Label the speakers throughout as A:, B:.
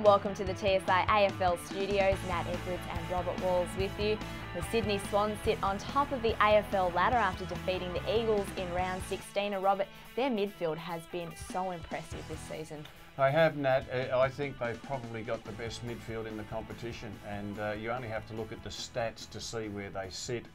A: welcome to the TSI AFL studios. Nat Edwards and Robert Walls with you. The Sydney Swans sit on top of the AFL ladder after defeating the Eagles in round 16. And Robert, their midfield has been so impressive this season.
B: They have, Nat. I think they've probably got the best midfield in the competition, and you only have to look at the stats to see where they sit.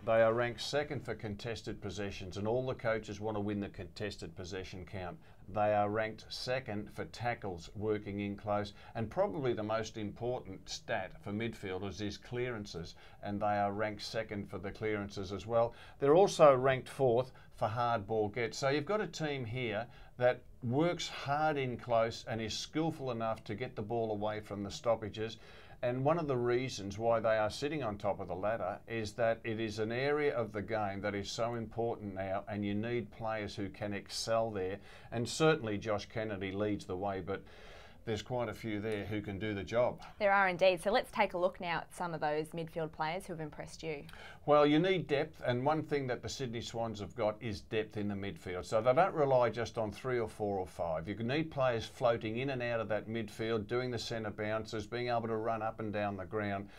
B: They are ranked second for contested possessions, and all the coaches want to win the contested possession count. They are ranked second for tackles working in close, and probably the most important stat for midfielders is clearances, and they are ranked second for the clearances as well. They're also ranked fourth for hard ball gets. So you've got a team here that works hard in close and is skillful enough to get the ball away from the stoppages. And one of the reasons why they are sitting on top of the ladder is that it is an area of the game that is so important now, and you need players who can excel there. And certainly Josh Kennedy leads the way, but there's quite a few there who can do the job.
A: There are indeed. So let's take a look now at some of those midfield players who have impressed you.
B: Well, you need depth, and one thing that the Sydney Swans have got is depth in the midfield. So they don't rely just on 3 or 4 or 5. You need players floating in and out of that midfield, doing the centre bounces, being able to run up and down the ground.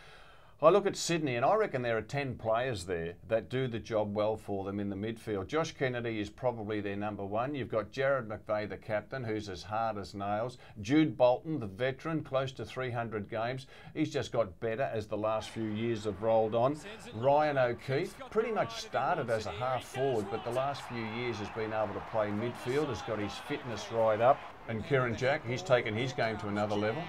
B: I look at Sydney and I reckon there are 10 players there that do the job well for them in the midfield. Josh Kennedy is probably their number one. You've got Jared McVeigh, the captain, who's as hard as nails. Jude Bolton, the veteran, close to 300 games. He's just got better as the last few years have rolled on. Ryan O'Keefe pretty much started as a half forward, but the last few years has been able to play midfield, has got his fitness right up. And Kieran Jack, he's taken his game to another level.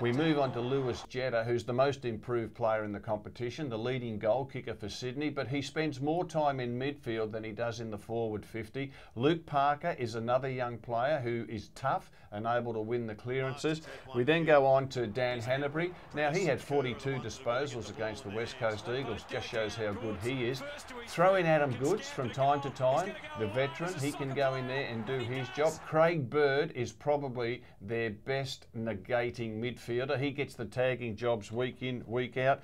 B: We move on to Lewis Jetta, who's the most improved player in the competition, the leading goal kicker for Sydney, but he spends more time in midfield than he does in the forward 50. Luke Parker is another young player who is tough and able to win the clearances. We then go on to Dan Hanbury. Now, he had 42 disposals against the West Coast Eagles, just shows how good he is. Throw in Adam Goods from time to time, the veteran, he can go in there and do his job. Craig Bird is probably their best negating midfielder. He gets the tagging jobs week in, week out,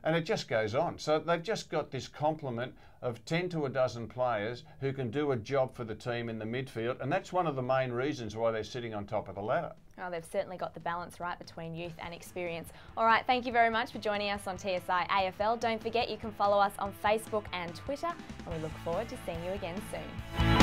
B: and it just goes on. So they've just got this complement of 10 to a dozen players who can do a job for the team in the midfield, and that's one of the main reasons why they're sitting on top of the ladder.
A: Oh, they've certainly got the balance right between youth and experience. All right, thank you very much for joining us on TSI AFL. Don't forget you can follow us on Facebook and Twitter, and we look forward to seeing you again soon.